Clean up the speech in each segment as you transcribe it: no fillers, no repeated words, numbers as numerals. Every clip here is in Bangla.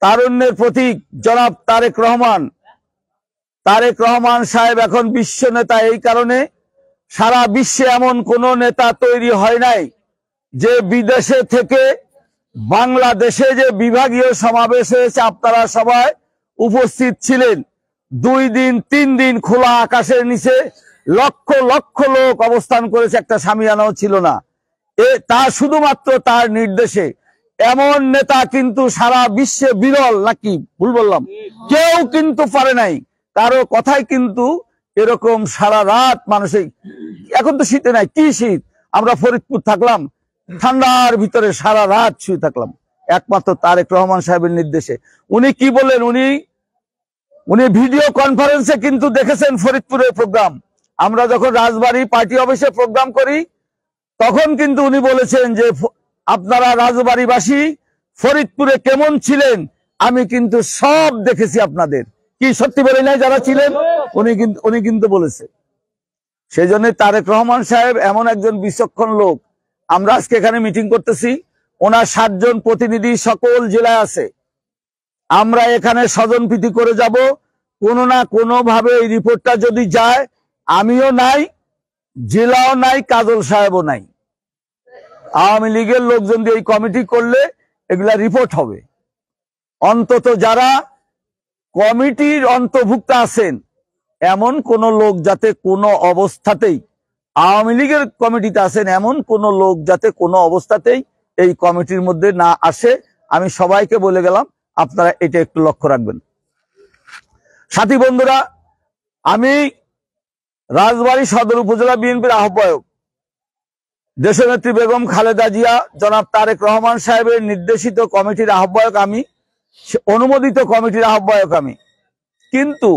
তারুণ্যের প্রতীক জনাব তারেক রহমান সাহেব এখন বিশ্ব নেতা। এই কারণে সারা বিশ্বে এমন কোন নেতা তৈরি হয় নাই যে বিদেশে থেকে বাংলাদেশে যে বিভাগীয় সমাবেশ হয়েছে আপনারা সবাই উপস্থিত ছিলেন। 2 দিন 3 দিন খোলা আকাশের নিচে লক্ষ লক্ষ লোক অবস্থান করেছে, একটা সামিয়ানাও ছিল না। তা শুধুমাত্র তার নির্দেশে। এমন নেতা কিন্তু সারা বিশ্বে বিরল, নাকি ভুল বললাম? কেউ কিন্তু পারে নাই। কারো কথাই কিন্তু এরকম সারা রাত মানুষের, এখন তো শীতে নাই, কি শীত, আমরা ফরিদপুর থাকলাম ঠান্ডার ভিতরে সারা রাত শুয়ে থাকলাম একমাত্র তারেক রহমান সাহেবের নির্দেশে। উনি কি বললেন, উনি ভিডিও কনফারেন্সে কিন্তু দেখেছেন ফরিদপুরের প্রোগ্রাম। আমরা যখন রাজবাড়ী পার্টি অফিসে প্রোগ্রাম করি তখন কিন্তু উনি বলেছেন যে আপনারা রাজবাড়ীবাসী ফরিদপুরে কেমন ছিলেন আমি কিন্তু সব দেখেছি আপনাদের। কি সত্যি বলে নাই যারা ছিলেন? উনি কিন্তু বলেছে। সেই জন্য তারেক রহমান সাহেব এমন একজন বিচক্ষণ লোক। আমরা আজকে এখানে মিটিং করতেছি, ওনার 7 জন প্রতিনিধি সকল জেলায় আছে। আমরা এখানে স্বজনপ্রীতি করে যাব, কোনো না কোনো ভাবে এই রিপোর্টটা যদি যায়, আমিও নাই, জেলাও নাই, কাজল সাহেবও নাই, আওয়ামী লীগের লোকজন দিয়ে এই কমিটি করলে এগুলা রিপোর্ট হবে। অন্তত যারা কমিটির অন্তর্ভুক্ত আছেন এমন কোন লোক যাতে কোনো অবস্থাতেই, আওয়ামী লীগের কমিটিতে আছেন এমন কোন লোক যাতে কোনো অবস্থাতেই এই কমিটির মধ্যে না আসে। আমি সবাইকে বলে গেলাম, আপনারা এটা একটু লক্ষ্য রাখবেন। সাথী বন্ধুরা, আমি রাজবাড়ী সদর উপজেলা বিএনপির আহ্বায়ক, দেশনেত্রী বেগম খালেদা জিয়া জনাব তারেক রহমান সাহেবের নির্দেশিত কমিটির আহ্বায়ক আমি, অনুমোদিত কমিটির আহ্বায়ক আমি। কিন্তু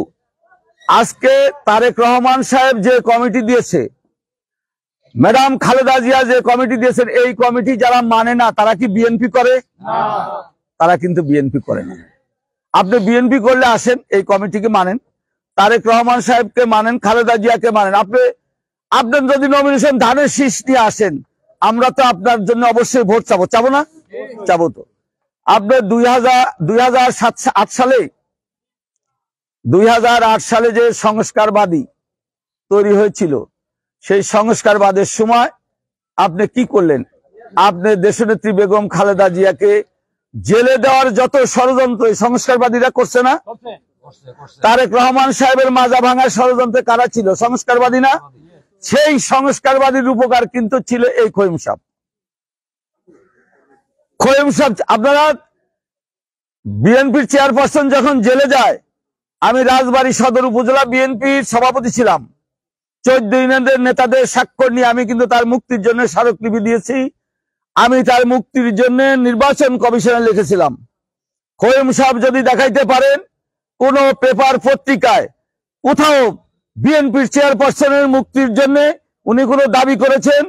আজকে তারেক রহমান সাহেব যে কমিটি দিয়েছে, ম্যাডাম খালেদা জিয়া যে কমিটি দিয়েছেন, এই কমিটি যারা মানে না তারা কি বিএনপি করে? তারা কিন্তু বিএনপি করে না। আপনি বিএনপি করলে আসেন, এই কমিটিকে মানেন, তারেক রহমান সাহেবকে মানেন, খালেদা জিয়াকে মানেন। আপনার যদি নমিনেশন ধানের শীষ নিয়ে আসেন, আমরা তো আপনার জন্য অবশ্যই ভোট চাবো, চাবো না? চাবো তো। আপনার 2008 সালে যে সংস্কারবাদী তৈরি হয়েছিল, সেই সংস্কারবাদের সময় আপনি কি করলেন? আপনি দেশনেত্রী বেগম খালেদা জিয়াকে জেলে দেওয়ার যত ষড়যন্ত্র সংস্কারবাদীরা করছে না? তারেক রহমান সাহেবের মাজা ভাঙার ষড়যন্ত্রে কারা ছিল? সংস্কারবাদী না? সেই সংস্কারবাদীর উপকার কিন্তু ছিল এই খোয়েম সাহেব। আপনারা বিএনপির চেয়ারপারসন যখন জেলে যায়, আমি রাজবাড়ী সদর উপজেলা বিএনপির সভাপতি ছিলাম। 14 ইউনিয়নের নেতাদের স্বাক্ষর নিয়ে আমি কিন্তু তার মুক্তির জন্য স্মারকলিপি দিয়েছি। আমি তার মুক্তির জন্য নির্বাচন কমিশনে লিখেছিলাম। খোয়েম সাহেব যদি দেখাইতে পারেন কোন পেপার পত্রিকায় কোথাও বিএনপির চেয়ারপারসনের মুক্তির জন্য উনি কোনো দাবি করেছেন,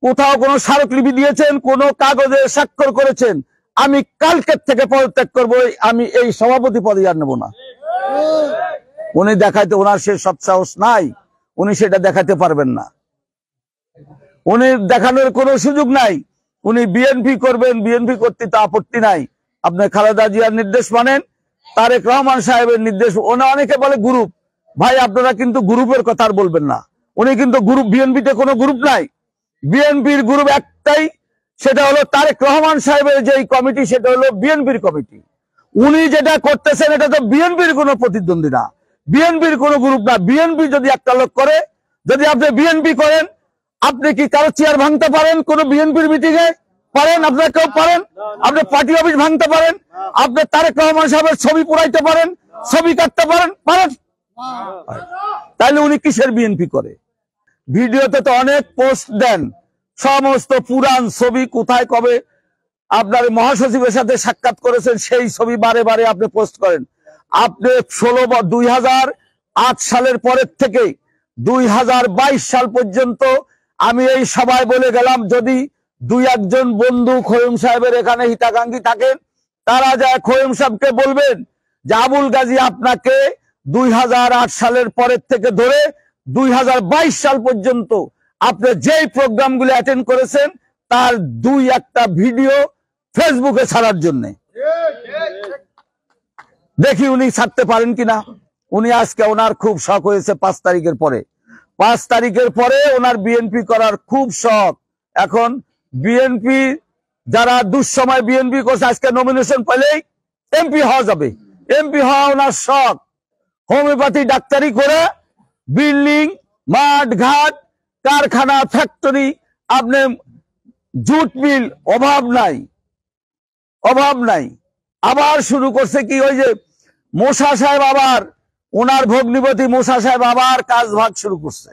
কোথাও কোনো স্মারকলিপি দিয়েছেন, কোনো কাগজে স্বাক্ষর করেছেন, আমি কালকের থেকে পদত্যাগ করবো, আমি এই সভাপতি পদে আর নেব না। উনি দেখাইতে, ওনার সে সৎসাহস নাই, উনি সেটা দেখাতে পারবেন না, উনি দেখানোর কোনো সুযোগ নাই। উনি বিএনপি করবেন, বিএনপি করতে তো আপত্তি নাই। আপনি খালেদা জিয়ার নির্দেশ মানেন, তারেক রহমান সাহেবের নির্দেশ। অনেকে বলে গ্রুপ, ভাই আপনারা কিন্তু গ্রুপের কথা আর বলবেন না। উনি কিন্তু গ্রুপ, বিএনপিতে কোনো গ্রুপ নাই। বিএনপির গ্রুপ একটাই, সেটা হলো তারেক রহমান সাহেবের যে কমিটি, সেটা হলো বিএনপির কমিটি। উনি যেটা করতেছেন এটা তো বিএনপির কোনো প্রতিদ্বন্দ্বী না, বিএনপির কোনো গ্রুপ না। বিএনপি যদি একটা লোক করে, যদি আপনি বিএনপি করেন, আপনি কি কারো চেয়ার ভাঙতে পারেন? কোন বিএনপির মিটিং এ পারেন? আপনারা কেউ পারেন? আপনি পার্টি অফিস ভাঙতে পারেন? আপনি তারেক রহমান সাহেবের ছবি পুরাইতে পারেন, ছবি কাটতে পারেন? পারেন? তাইলে উনি কিসের বিএনপি করে? ভিডিওতে তো অনেক পোস্ট দেন, সমস্ত পুরান ছবি, কোথায় কবে আপনার মহাসচিবের সাথে সাক্ষাৎ করেছেন সেই ছবি বারে বারে আপনি পোস্ট করেন। আপনি 2008 সালের পরের থেকে 2022 সাল পর্যন্ত আমি এই সভায় বলে গেলাম, যদি 2-1 বন্ধু খোয়েম সাহেবের এখানে হিতাকাঙ্ক্ষী থাকেন, তারা যায় খোয়েম সাহেবকে বলবেন যে আবুল গাজী আপনাকে 2008 সালের পরের থেকে ধরে 2022 সাল পর্যন্ত আপনি যেই প্রোগ্রামগুলো অ্যাটেন্ড করেছেন তার 2-1টা ভিডিও ফেসবুকে ছাড়ার জন্য। দেখি উনি ছাড়তে পারেন কিনা। উনি আজকে ওনার খুব শখ হয়েছে 5 তারিখের পরে। 5 তারিখের পরে ওনার বিএনপি করার খুব শখ। এখন বিএনপি যারা দুঃসময় বিএনপি করছে, আজকে নমিনেশন পেলেই এমপি হওয়া যাবে। এমপি হওয়া ওনার শখ। হোমিওপ্যাথি ডাক্তারি করে বিল্ডিং, মাঠ ঘাট, কারখানা, ফ্যাক্টরি, আপনি জুট মিল, অভাব নাই, অভাব নাই। আবার শুরু করছে কি, ওই যে মোশা সাহেব, আবার ওনার ভগ্নিপতি মোশা সাহেব আবার কাজ ভাগ শুরু করছে।